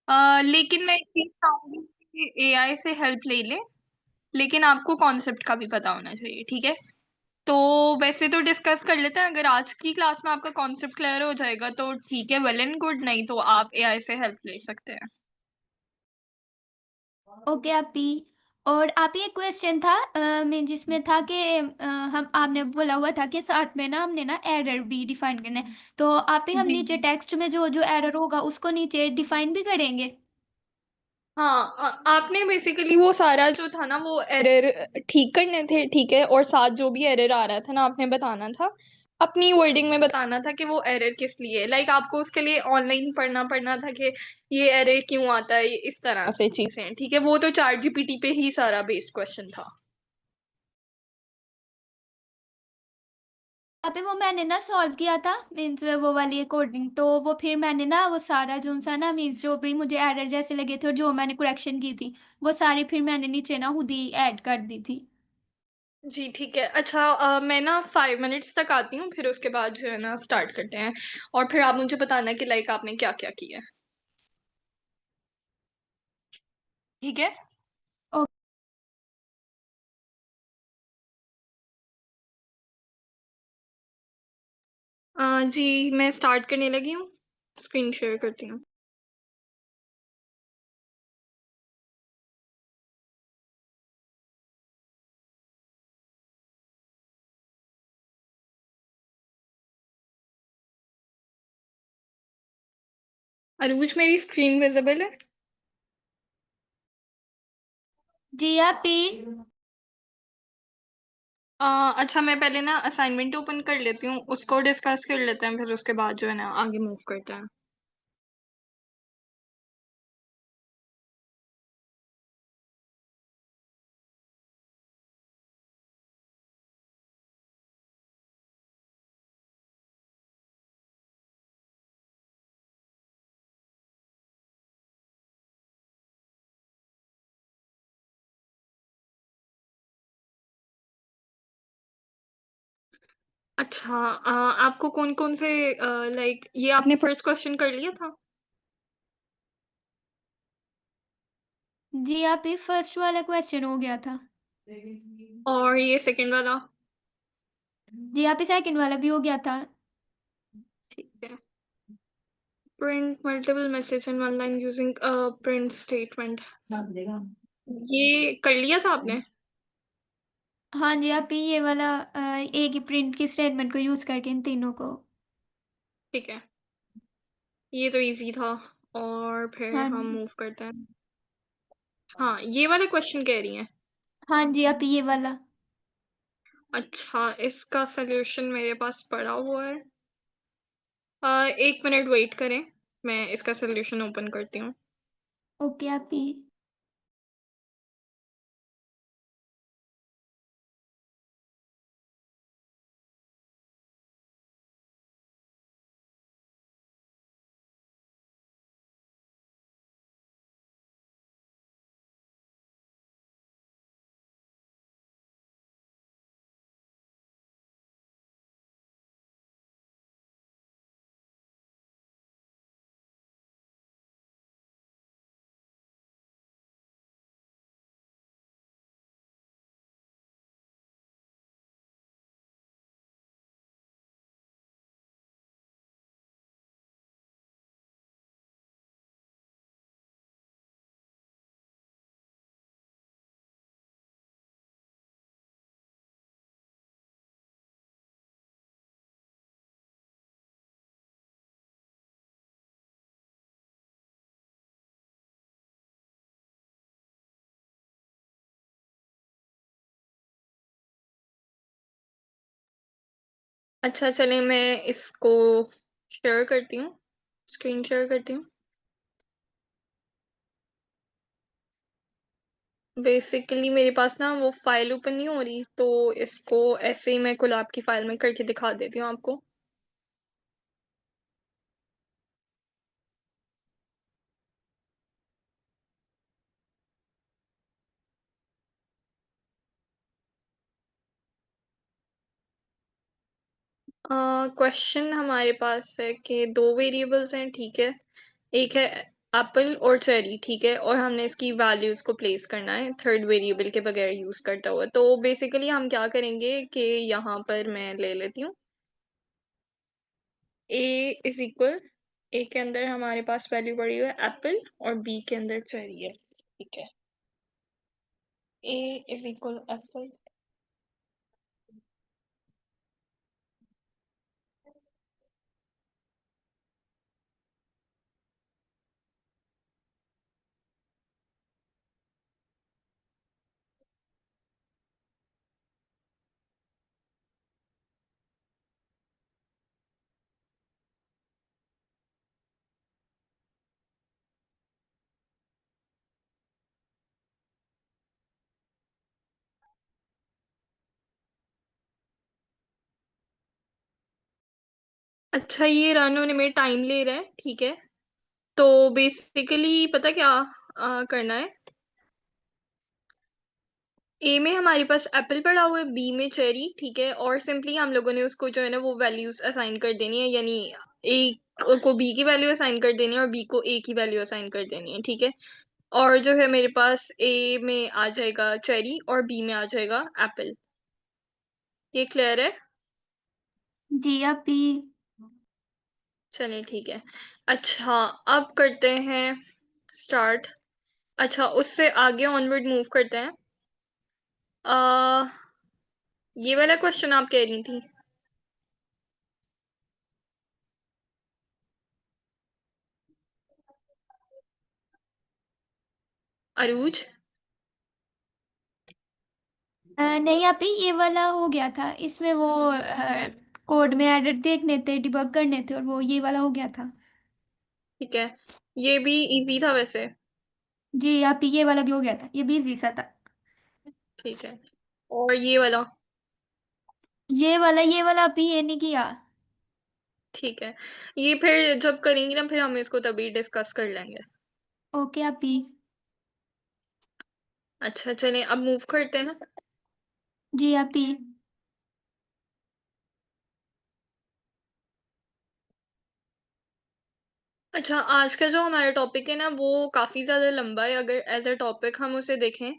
लेकिन मैं एक चीज़ चाहूँगी कि एआई से हेल्प ले लें, लेकिन आपको कॉन्सेप्ट का भी पता होना चाहिए, ठीक है? तो वैसे तो डिस्कस कर लेते हैं, अगर आज की क्लास में आपका कॉन्सेप्ट क्लियर हो जाएगा तो ठीक है, वेल एंड गुड, नहीं तो आप एआई से हेल्प ले सकते हैं। ओके आपी। और आप ही एक क्वेश्चन था मैं जिसमें था कि हम आपने बोला हुआ था कि साथ में ना हमने ना एरर भी डिफाइन करना है, तो आप ही हम जी। नीचे टेक्स्ट में जो जो एरर होगा उसको नीचे डिफाइन भी करेंगे। हाँ, आपने बेसिकली वो सारा जो था ना वो एरर ठीक करने थे, ठीक है, और साथ जो भी एरर आ रहा था ना आपने बताना था, अपनी वर्डिंग में बताना था कि वो एरर किस लिए, लाइक आपको उसके लिए ऑनलाइन पढ़ना पड़ना था कि ये एरर क्यों आता है, ये इस तरह से चीजें, ठीक है, वो तो चैट जीपीटी पे ही सारा बेस्ड क्वेश्चन था। अभी वो मैंने ना सॉल्व किया था मीन्स वो वाली कोडिंग, तो वो फिर मैंने ना वो सारा जो सा ना मीन्स जो भी मुझे एरर जैसे लगे थे और जो मैंने करेक्शन की थी वो सारी फिर मैंने नीचे ना खुद ही ऐड कर दी थी। जी ठीक है। अच्छा, मैं ना 5 मिनट्स तक आती हूँ, फिर उसके बाद जो है ना स्टार्ट करते हैं, और फिर आप मुझे बताना कि लाइक आपने क्या क्या किया है, ठीक है? जी मैं स्टार्ट करने लगी हूँ, स्क्रीन शेयर करती हूँ। अरूज, मेरी स्क्रीन विजिबल है? जी आपी। अच्छा, मैं पहले ना असाइनमेंट ओपन कर लेती हूँ, उसको डिस्कस कर लेते हैं, फिर उसके बाद जो है ना आगे मूव करते हैं। अच्छा, आपको कौन कौन से, लाइक ये आपने फर्स्ट क्वेश्चन कर लिया था? जी आपी फर्स्ट वाला क्वेश्चन हो गया था। और ये सेकंड वाला? जी आपी सेकंड वाला भी हो गया था। ठीक है। Print multiple message in one line using print statement, ये कर लिया था आपने? हाँ जी आपी ये वाला एक ही प्रिंट की स्टेटमेंट को यूज करके इन तीनों को। ठीक है, ये तो इजी था, और फिर हाँ हम जी। मूव करते हैं। हाँ, ये वाला क्वेश्चन कह रही हैं? हाँ जी आपी ये वाला। अच्छा, इसका सॉल्यूशन मेरे पास पड़ा हुआ है। 1 मिनट वेट करें, मैं इसका सॉल्यूशन ओपन करती हूँ। ओके आपी। अच्छा, चलिए मैं इसको शेयर करती हूँ, स्क्रीन शेयर करती हूँ। बेसिकली मेरे पास ना वो फाइल ओपन नहीं हो रही, तो इसको ऐसे ही मैं कोलैब की फाइल में करके दिखा देती हूँ आपको। क्वेश्चन हमारे पास है कि दो वेरिएबल्स हैं, ठीक है, एक है एप्पल और चेरी, ठीक है, और हमने इसकी वैल्यूज को प्लेस करना है थर्ड वेरिएबल के बगैर यूज करता हुआ। तो बेसिकली हम क्या करेंगे कि यहाँ पर मैं ले लेती हूँ a इज इक्वल, ए के अंदर हमारे पास वैल्यू पड़ी हुई है एप्पल और बी के अंदर चेरी है, ठीक है। a इज इक्वल एप्पल, अच्छा ये रन होने में टाइम ले रहा है, ठीक है। तो बेसिकली पता क्या करना है, ए में हमारे पास एप्पल पड़ा हुआ है, बी में चेरी, ठीक है, और सिंपली हम लोगों ने उसको जो है ना वो वैल्यूज असाइन कर देनी है, यानी ए को बी की वैल्यू असाइन कर देनी है और बी को ए की वैल्यू असाइन कर देनी है, ठीक है। और जो है मेरे पास ए में आ जाएगा चेरी और बी में आ जाएगा एप्पल। ये क्लियर है? जी अभी। चलिए ठीक है। अच्छा, अब करते हैं स्टार्ट। अच्छा, उससे आगे ऑनवर्ड मूव करते हैं। आ, ये वाला क्वेश्चन आप कह रही थी अरूज? नहीं अभी ये वाला हो गया था, इसमें वो कोड में एरर देखने थे, डिबग करने थे, और वो ये वाला हो गया था। ठीक है, ये भी इजी था वैसे। जी अभी ये वाला भी हो गया था, ये भी इजी सा था। ठीक है, और ये वाला? ये वाला अभी ये नहीं किया। ठीक है, ये फिर जब करेंगे ना फिर हम इसको तभी डिस्कस कर लेंगे। ओके अभी। अच्छा चलिए अब मूव करते हैं ना। जी अभी। अच्छा, आज का जो हमारा टॉपिक है ना वो काफी ज्यादा लंबा है अगर एज अ टॉपिक हम उसे देखें,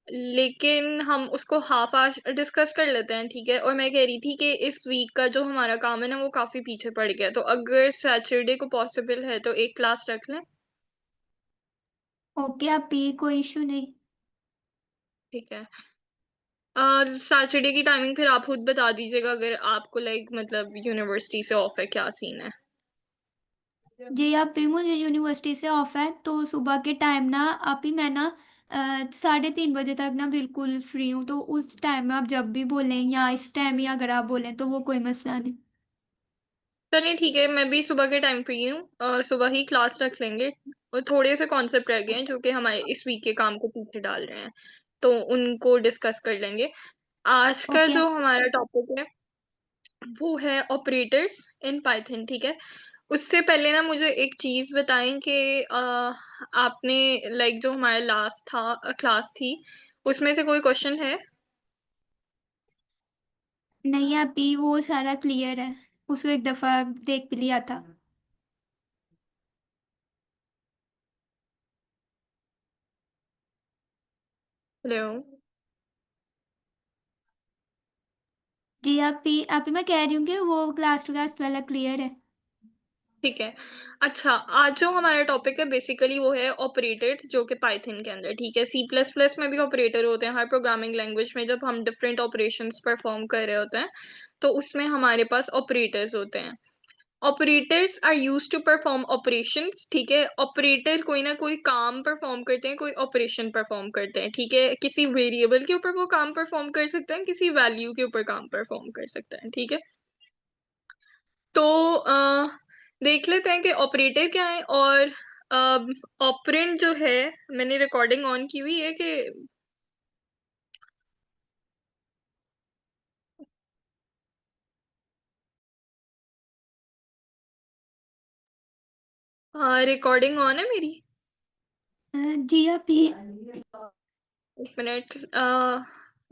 लेकिन हम उसको हाफ आज डिस्कस कर लेते हैं, ठीक है। और मैं कह रही थी कि इस वीक का जो हमारा काम है ना वो काफी पीछे पड़ गया, तो अगर सैटरडे को पॉसिबल है तो एक क्लास रख लें। ओके अभी कोई इशू नहीं। ठीक है, सैटरडे की टाइमिंग फिर आप खुद बता दीजिएगा अगर आपको लाइक मतलब यूनिवर्सिटी से ऑफ है, क्या सीन है। जी अभी मुझे यूनिवर्सिटी से ऑफ है, तो सुबह के टाइम ना अभी मैं ना 3:30 बजे तक ना बिल्कुल फ्री हूँ, तो उस टाइम में आप जब भी बोलें या इस टाइम ही अगर आप बोलें तो वो कोई मसला नहीं। चलिए ठीक है, मैं भी सुबह के टाइम फ्री हूँ, सुबह ही क्लास रख लेंगे। और थोड़े से कॉन्सेप्ट रह गए हैं जो कि हमारे इस वीक के काम को पीछे डाल रहे हैं, तो उनको डिस्कस कर लेंगे। आज का ओके। जो हमारा टॉपिक है वो है ऑपरेटर्स इन पाइथन, ठीक है। उससे पहले ना मुझे एक चीज बताएं कि आपने लाइक जो हमारा लास्ट था क्लास थी उसमें से कोई क्वेश्चन है? नहीं अभी वो सारा क्लियर है, उसको एक दफ़ा देख भी लिया था। हेलो? जी अभी अभी मैं कह रही हूँ कि वो क्लास टू क्लास वाला क्लियर है। ठीक है। अच्छा, आज जो हमारा टॉपिक है बेसिकली वो है ऑपरेटर्स जो कि पाइथन के अंदर, ठीक है। सी प्लस प्लस में भी ऑपरेटर होते हैं, हर प्रोग्रामिंग लैंग्वेज में जब हम डिफरेंट ऑपरेशंस परफॉर्म कर रहे होते हैं तो उसमें हमारे पास ऑपरेटर्स होते हैं। Operators are use to perform operations, ठीक है। ऑपरेटर कोई ना कोई काम परफॉर्म करते हैं, कोई ऑपरेशन परफॉर्म करते हैं, ठीक है। किसी वेरिएबल के ऊपर वो काम परफॉर्म कर सकते हैं, किसी वैल्यू के ऊपर काम परफॉर्म कर सकते हैं, ठीक है। तो देख लेते हैं कि ऑपरेटर क्या है। और ऑपरेंड जो है, मैंने रिकॉर्डिंग ऑन की हुई है कि रिकॉर्डिंग ऑन है मेरी? जी अभी। एक मिनट,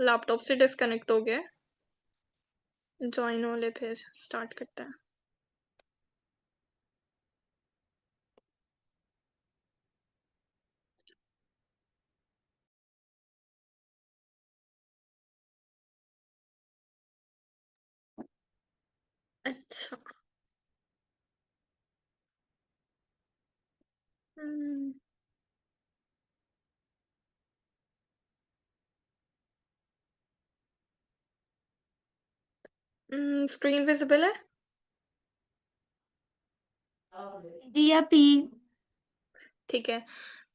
लैपटॉप से डिस्कनेक्ट हो गया, ज्वाइन हो ले फिर स्टार्ट करते हैं। अच्छा। स्क्रीन विजिबल है? जी या पी। ठीक है।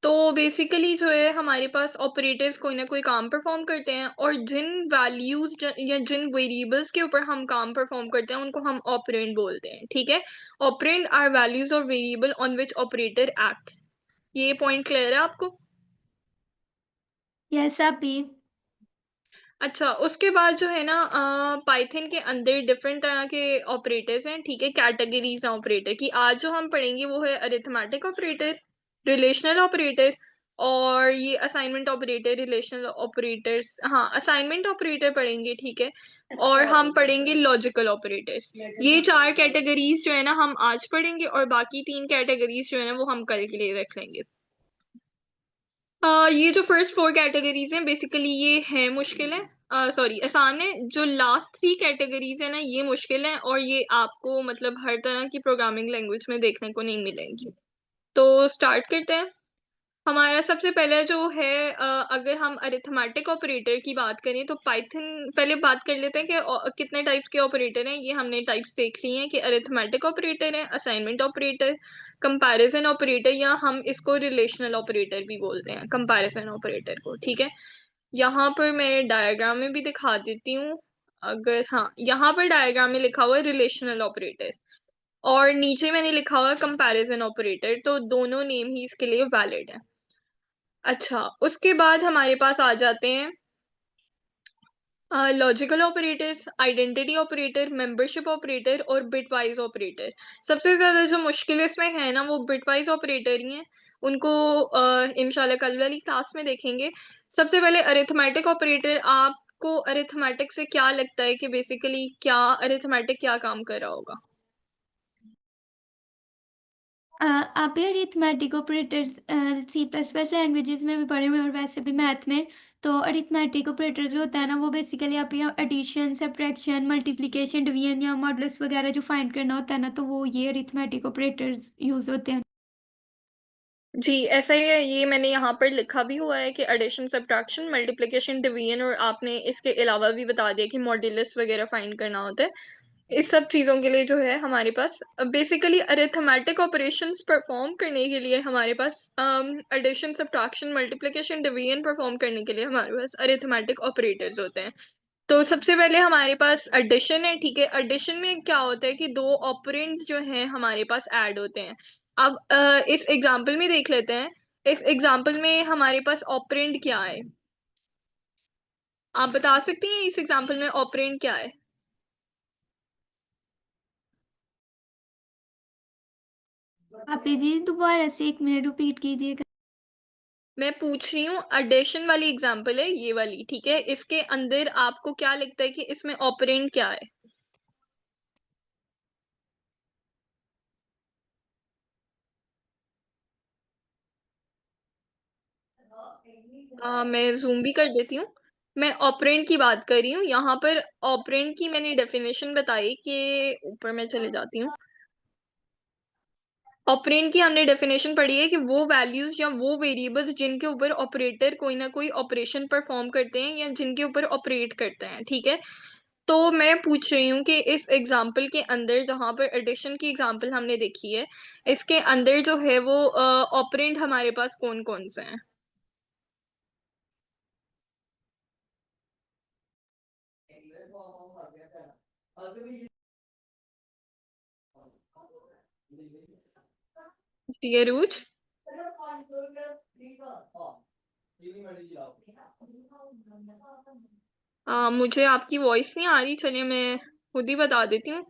तो बेसिकली जो है हमारे पास ऑपरेटर्स कोई ना कोई काम परफॉर्म करते हैं, और जिन वैल्यूज या जिन वेरिएबल्स के ऊपर हम काम परफॉर्म करते हैं उनको हम ऑपरेंड बोलते हैं, ठीक है। ऑपरेंड आर वैल्यूज और variable on which operator act. ये पॉइंट क्लियर है आपको? यस या पी। अच्छा, उसके बाद जो है ना पाइथन के अंदर डिफरेंट तरह के ऑपरेटर्स हैं, ठीक है, कैटेगरीज हैं ऑपरेटर की। आज जो हम पढ़ेंगे वो है अरिथमेटिक ऑपरेटर, रिलेशनल ऑपरेटर, और ये असाइनमेंट ऑपरेटर, रिलेशनल ऑपरेटर्स, हाँ असाइनमेंट ऑपरेटर पढ़ेंगे, ठीक है। और हम पढ़ेंगे लॉजिकल ऑपरेटर्स। ये चार कैटेगरीज जो है ना हम आज पढ़ेंगे, और बाकी तीन कैटेगरीज जो है ना वो हम कल के लिए रख लेंगे। ये जो फर्स्ट फोर कैटेगरीज हैं बेसिकली ये है मुश्किल है, सॉरी आसान है। जो लास्ट थ्री कैटेगरीज है ना ये मुश्किल है, और ये आपको मतलब हर तरह की प्रोग्रामिंग लैंग्वेज में देखने को नहीं मिलेंगी। तो स्टार्ट करते हैं। हमारा सबसे पहले जो है अगर हम अरिथमेटिक ऑपरेटर की बात करें तो पाइथन, पहले बात कर लेते हैं कि कितने टाइप्स के ऑपरेटर हैं। ये हमने टाइप्स देख ली हैं कि अरिथमेटिक ऑपरेटर है, असाइनमेंट ऑपरेटर, कंपैरिजन ऑपरेटर, या हम इसको रिलेशनल ऑपरेटर भी बोलते हैं, कंपैरिजन ऑपरेटर को, ठीक है। यहाँ पर मैं डायग्राम में भी दिखा देती हूँ। अगर हाँ, यहाँ पर डायग्राम में लिखा हुआ है रिलेशनल ऑपरेटर, और नीचे मैंने लिखा हुआ है कंपैरिजन ऑपरेटर, तो दोनों नेम ही इसके लिए वैलिड है। अच्छा, उसके बाद हमारे पास आ जाते हैं logical operators, identity operator, membership operator और बिटवाइज ऑपरेटर। सबसे ज्यादा जो मुश्किल इसमें है ना वो बिटवाइज ऑपरेटर ही हैं। उनको इंशाल्लाह कल वाली क्लास में देखेंगे। सबसे पहले अरिथमेटिक ऑपरेटर, आपको अरिथमेटिक से क्या लगता है कि बेसिकली क्या अरिथमेटिक क्या काम कर रहा होगा? आप ये arithmetic operators C plus plus languages में भी पढ़े हुए हैं और वैसे भी मैथ में। तो अरिथमेटिक ऑपरेटर जो होता है ना वो बेसिकली आप यहाँ एडिशन, सब्ट्रैक्शन, मल्टीप्लिकेशन, डिवीजन या मॉडुलस वगैरह जो फाइंड करना होता है ना तो वो ये अरिथमेटिक ऑपरेटर्स यूज होते हैं। जी ऐसा ही है, ये मैंने यहाँ पर लिखा भी हुआ है कि एडिशन, सब्ट्रैक्शन, मल्टीप्लिकेशन, डिवीजन, और आपने इसके अलावा भी बता दिया कि मॉड्यूलस वगैरह फाइंड करना होता है। इस सब चीज़ों के लिए जो है हमारे पास बेसिकली अरिथमेटिक ऑपरेशंस परफॉर्म करने के लिए हमारे पास addition, subtraction, multiplication, division perform करने के लिए हमारे पास अरिथमेटिक ऑपरेटर्स होते हैं। तो सबसे पहले हमारे पास एडिशन है, ठीक है। एडिशन में क्या होता है कि दो ऑपरेंड्स जो हैं हमारे पास ऐड होते हैं। अब इस एग्जांपल में देख लेते हैं। इस एग्जांपल में हमारे पास ऑपरेंड क्या है? आप बता सकती हैं इस एग्जांपल में ऑपरेंड क्या है? आप जी दोबारा से एक मिनट रिपीट कीजिएगा। मैं पूछ रही हूँ, एडिशन वाली एग्जांपल है ये वाली, ठीक है। इसके अंदर आपको क्या लगता है कि इसमें ऑपरेंड क्या है? मैं जूम भी कर देती हूँ। मैं ऑपरेंड की बात कर रही हूँ यहाँ पर। ऑपरेंड की मैंने डेफिनेशन बताई कि ऊपर मैं चले जाती हूँ। ऑपरेंड की हमने डेफिनेशन पढ़ी है कि वो वैल्यूज या वो वेरिएबल्स जिनके ऊपर ऑपरेटर कोई ना कोई ऑपरेशन परफॉर्म करते हैं या जिनके ऊपर ऑपरेट करते हैं, ठीक है। तो मैं पूछ रही हूँ कि इस एग्जाम्पल के अंदर जहाँ पर एडिशन की एग्जाम्पल हमने देखी है, इसके अंदर जो है वो ऑपरेंड हमारे पास कौन कौन से हैं? जी अरूज। मुझे आपकी वॉइस नहीं आ रही, चलिए मैं खुद ही बता देती हूँ।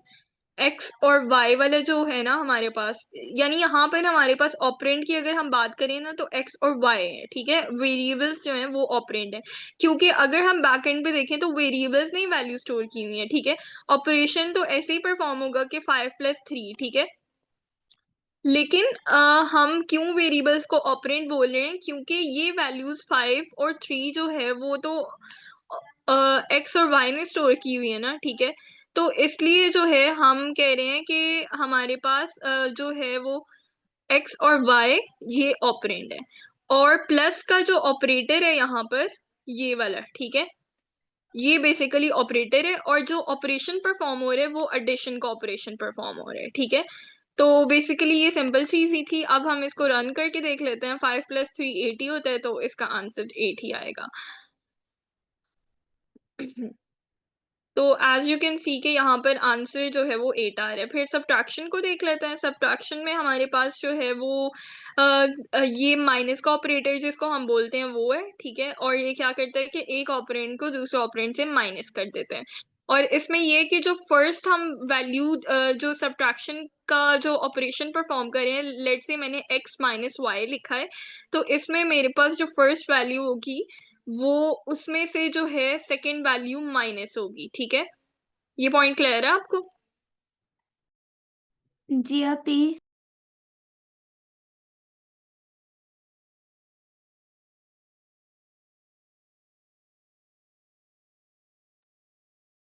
एक्स और वाई वाला जो है ना हमारे पास, यानी यहाँ पर हमारे पास ऑपरेंड की अगर हम बात करें ना तो एक्स और वाई है, ठीक है। वेरिएबल्स जो हैं वो ऑपरेंड है, क्योंकि अगर हम बैक एंड पे देखें तो वेरिएबल्स नहीं वैल्यू स्टोर की हुई है, ठीक है। ऑपरेशन तो ऐसे ही परफॉर्म होगा कि 5 + 3, ठीक है। लेकिन हम क्यों वेरिएबल्स को ऑपरेंड बोल रहे हैं? क्योंकि ये वैल्यूज 5 और 3 जो है वो तो एक्स और वाई ने स्टोर की हुई है ना, ठीक है। तो इसलिए जो है हम कह रहे हैं कि हमारे पास जो है वो एक्स और वाई ये ऑपरेंड है, और प्लस का जो ऑपरेटर है यहाँ पर ये वाला, ठीक है, ये बेसिकली ऑपरेटर है, और जो ऑपरेशन परफॉर्म हो रहा है वो एडिशन का ऑपरेशन परफॉर्म हो रहा है, ठीक है। तो बेसिकली ये सिंपल चीज ही थी। अब हम इसको रन करके देख लेते हैं। 5 + 3 8 ही होता है, तो इसका आंसर 8 ही आएगा। तो एज यू कैन सी के यहाँ पर आंसर जो है वो 8 आ रहा है। फिर सब्ट्रैक्शन को देख लेते हैं। सब्ट्रैक्शन में हमारे पास जो है वो ये माइनस का ऑपरेटर जिसको हम बोलते हैं वो है, ठीक है, और ये क्या करता है कि एक ऑपरेंड को दूसरे ऑपरेंड से माइनस कर देते हैं। और इसमें ये कि जो फर्स्ट हम वैल्यू जो सब्ट्रैक्शन का जो ऑपरेशन परफॉर्म कर रहे हैं, लेट से मैंने x - y लिखा है, तो इसमें मेरे पास जो फर्स्ट वैल्यू होगी वो उसमें से जो है सेकंड वैल्यू माइनस होगी, ठीक है। ये पॉइंट क्लियर है आपको? जी आप ही।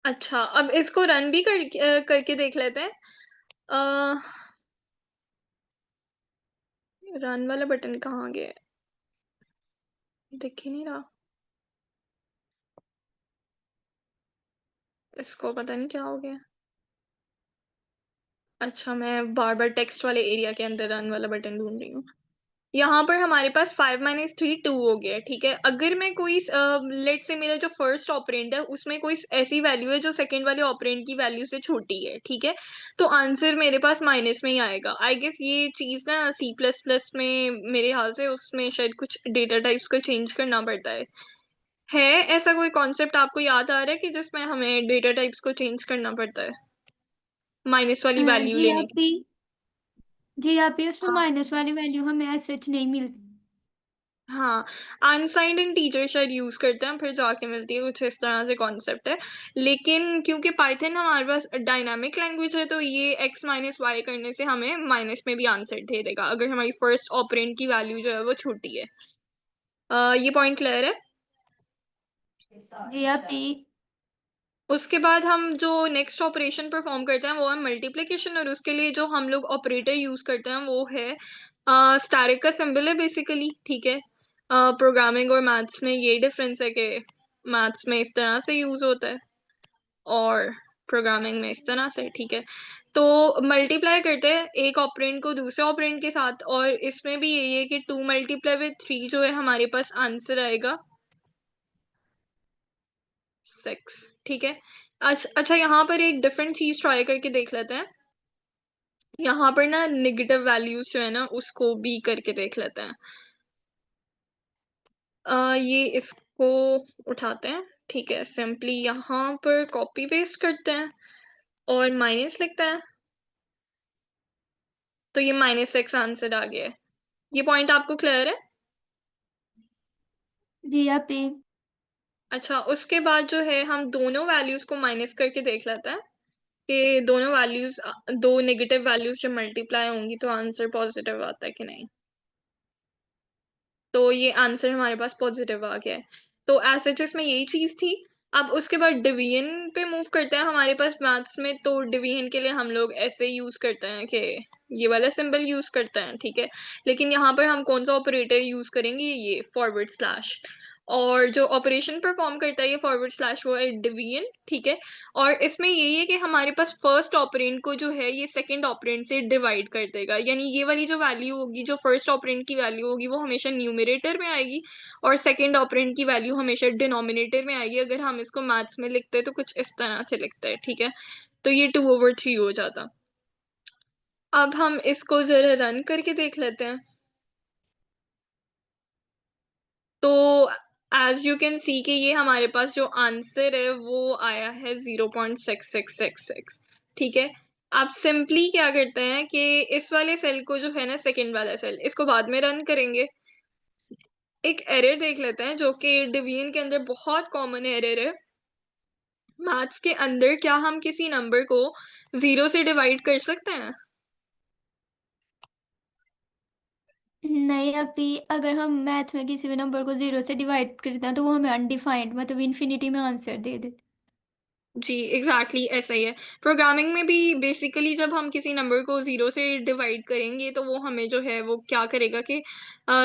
अच्छा, अब इसको रन भी करके देख लेते हैं। रन वाला बटन कहाँ गया है? दिख ही नहीं रहा। इसको पता नहीं क्या हो गया। अच्छा, मैं बार बार टेक्स्ट वाले एरिया के अंदर रन वाला बटन ढूंढ रही हूँ। यहाँ पर हमारे पास 5 - 3 2 हो गया, ठीक है। अगर मैं कोई लेट से मेरा जो फर्स्ट ऑपरेंड है उसमें कोई ऐसी वैल्यू है जो सेकंड वाले ऑपरेंड की वैल्यू से छोटी है, ठीक है, तो आंसर मेरे पास माइनस में ही आएगा। आई गेस ये चीज ना C++ में मेरे ख्याल से उसमें शायद कुछ डेटा टाइप्स को चेंज करना पड़ता है ऐसा कोई कॉन्सेप्ट आपको याद आ रहा है कि जिसमें हमें डेटा टाइप्स को चेंज करना पड़ता है माइनस वाली वैल्यू जी लेने आप की? ही। जी आप ही, उसमें हाँ, माइनस वाली वैल्यू हमें ऐसे सच नहीं मिलती। हाँ, अनसाइंड इंटीजर शायद यूज करते हैं, फिर जाके मिलती है, कुछ इस तरह से कॉन्सेप्ट है। लेकिन क्योंकि पाइथन हमारे पास डायनामिक लैंग्वेज है, तो ये x - y करने से हमें माइनस में भी आंसर दे देगा अगर हमारी फर्स्ट ऑपरेंड की वैल्यू जो है वो छोटी है। ये पॉइंट क्लियर है? जी आप ही। उसके बाद हम जो नेक्स्ट ऑपरेशन परफॉर्म करते हैं वो है मल्टीप्लिकेशन, और उसके लिए जो हम लोग ऑपरेटर यूज करते हैं वो है स्टैरिक का सिंबल है बेसिकली, ठीक है। प्रोग्रामिंग और मैथ्स में ये डिफरेंस है कि मैथ्स में इस तरह से यूज होता है और प्रोग्रामिंग में इस तरह से, ठीक है। तो मल्टीप्लाई करते हैं एक ऑपरेंड को दूसरे ऑपरेंड के साथ, और इसमें भी यही है कि 2 × 3 जो है हमारे पास आंसर आएगा 6, ठीक है। अच्छा, यहाँ पर एक डिफरेंट चीज ट्राई करके देख लेते हैं। यहाँ पर ना नेगेटिव वैल्यूज जो है ना उसको भी करके देख लेते हैं। ये इसको उठाते हैं, ठीक है, सिंपली यहाँ पर कॉपी पेस्ट करते हैं और माइनस लिखते हैं, तो ये -6 आंसर आ गया है। ये पॉइंट आपको क्लियर है? जी आप ही। अच्छा, उसके बाद जो है हम दोनों वैल्यूज को माइनस करके देख लेते हैं कि दोनों वैल्यूज, दो नेगेटिव वैल्यूज जब मल्टीप्लाई होंगी तो आंसर पॉजिटिव आता है कि नहीं। तो ये आंसर हमारे पास पॉजिटिव आ गया है। तो एज सच इसमें यही चीज थी। अब उसके बाद डिवीजन पे मूव करते हैं। हमारे पास मैथ्स में तो डिवीजन के लिए हम लोग ऐसे यूज करते हैं कि ये वाला सिंबल यूज करते हैं, ठीक है। लेकिन यहाँ पर हम कौन सा ऑपरेटर यूज करेंगे, ये फॉरवर्ड स्लैश, और जो ऑपरेशन परफॉर्म करता है ये फॉरवर्ड स्लैश वो है डिवीजन, ठीक है। और इसमें यही है कि हमारे पास फर्स्ट ऑपरेंड को जो है ये सेकंड ऑपरेंड से डिवाइड कर देगा, यानी ये वाली जो वैल्यू होगी, जो फर्स्ट ऑपरेंड की वैल्यू होगी वो हमेशा न्यूमरेटर में आएगी, और सेकंड ऑपरेंड की वैल्यू हमेशा डिनोमिनेटर में आएगी। अगर हम इसको मैथ्स में लिखते हैं तो कुछ इस तरह से लिखते हैं, ठीक है। तो ये 2/3 हो जाता। अब हम इसको जरा रन करके देख लेते हैं। तो एज यू कैन सी कि ये हमारे पास जो आंसर है वो आया है 0.6666, ठीक है। आप सिंपली क्या करते हैं कि इस वाले सेल को जो है ना, सेकंड वाला सेल, इसको बाद में रन करेंगे। एक एरर देख लेते हैं जो कि डिवीजन के अंदर बहुत कॉमन एरर है। मैथ्स के अंदर क्या हम किसी नंबर को 0 से डिवाइड कर सकते हैं? नहीं अभी, अगर हम मैथ में किसी भी नंबर को जीरो से डिवाइड करते हैं तो वो हमें अनडिफाइंड मतलब इन्फिनिटी में आंसर दे दे। जी, एग्ज़ैक्टली ऐसा ही है। प्रोग्रामिंग में भी बेसिकली जब हम किसी नंबर को 0 से डिवाइड करेंगे, तो वो हमें जो है वो क्या करेगा कि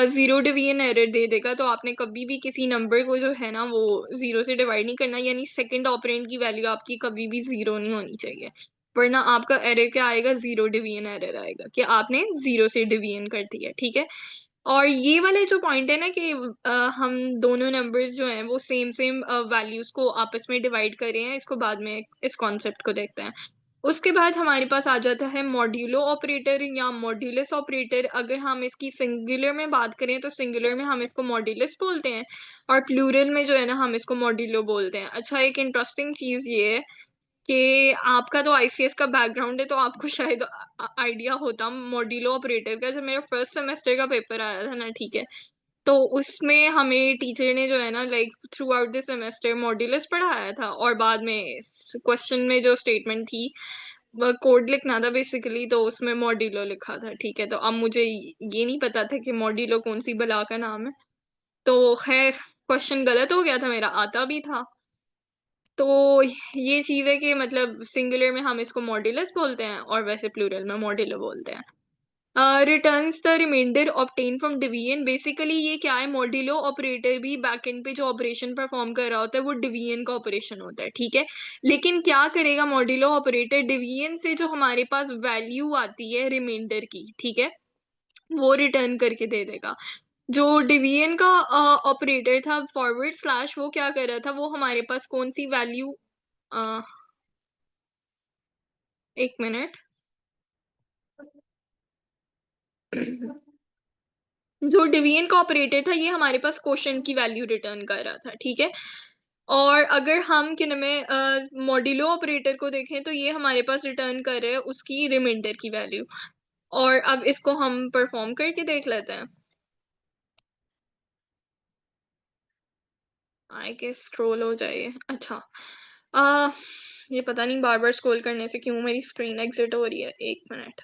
0 डिवीजन एरर दे देगा। तो आपने कभी भी किसी नंबर को जो है ना वो 0 से डिवाइड नहीं करना, यानी सेकंड ऑपरेंड की वैल्यू आपकी कभी भी 0 नहीं होनी चाहिए। वरना आपका एरर क्या आएगा? 0 डिवीजन एरर आएगा कि आपने 0 से डिवीजन कर दिया, ठीक है? और ये वाले जो पॉइंट है ना कि हम दोनों नंबर्स जो हैं वो सेम वैल्यूज़ को आपस में डिवाइड कर रहे हैं, इसको बाद में इस कॉन्सेप्ट को देखते हैं। उसके बाद हमारे पास आ जाता है मॉड्यूलो ऑपरेटर या मॉड्यूलस ऑपरेटर। अगर हम इसकी सिंगुलर में बात करें तो सिंगुलर में हम इसको मॉड्यूलस बोलते हैं और प्लूरल में जो है ना हम इसको मॉड्यूलो बोलते हैं। अच्छा, एक इंटरेस्टिंग चीज़ ये है कि आपका तो आईसीएस का बैकग्राउंड है, तो आपको शायद आइडिया होता मॉड्यूलो ऑपरेटर का। जब मेरा फर्स्ट सेमेस्टर का पेपर आया था ना, ठीक है, तो उसमें हमें टीचर ने जो है ना like through out the semester modulus पढ़ाया था और बाद में क्वेश्चन में जो स्टेटमेंट थी कोड लिखना था बेसिकली, तो उसमें मॉड्यूलो लिखा था, ठीक है। तो अब मुझे ये नहीं पता था कि मॉड्यूलो कौन सी बला का नाम है, तो खैर क्वेश्चन गलत हो गया था मेरा, आता भी था। तो ये चीज़ है कि मतलब सिंगुलर में हम इसको मॉड्यूलस बोलते हैं और वैसे प्लूरल में मॉड्यूलो बोलते हैं। Returns the remainder obtain from division. Basically ये क्या है, मॉड्यूलो ऑपरेटर भी बैकएंड पे जो ऑपरेशन परफॉर्म कर रहा होता है वो डिवीजन का ऑपरेशन होता है, ठीक है। लेकिन क्या करेगा मॉड्यूलो ऑपरेटर? डिवीजन से जो हमारे पास वैल्यू आती है रिमाइंडर की, ठीक है, वो रिटर्न करके दे देगा। जो डिवीजन का ऑपरेटर था फॉरवर्ड स्लैश, वो क्या कर रहा था, वो हमारे पास कौन सी वैल्यू, एक मिनट, जो डिवीजन का ऑपरेटर था ये हमारे पास क्वोशंट की वैल्यू रिटर्न कर रहा था, ठीक है। और अगर हम किन में मॉड्यूलो ऑपरेटर को देखें तो ये हमारे पास रिटर्न कर रहे हैं उसकी रिमाइंडर की वैल्यू। और अब इसको हम परफॉर्म करके देख लेते हैं। आई गेस स्क्रॉल हो जाए। अच्छा, आ, ये पता नहीं बार बार स्क्रॉल करने से क्यों मेरी स्क्रीन एग्जिट हो रही है, एक मिनट।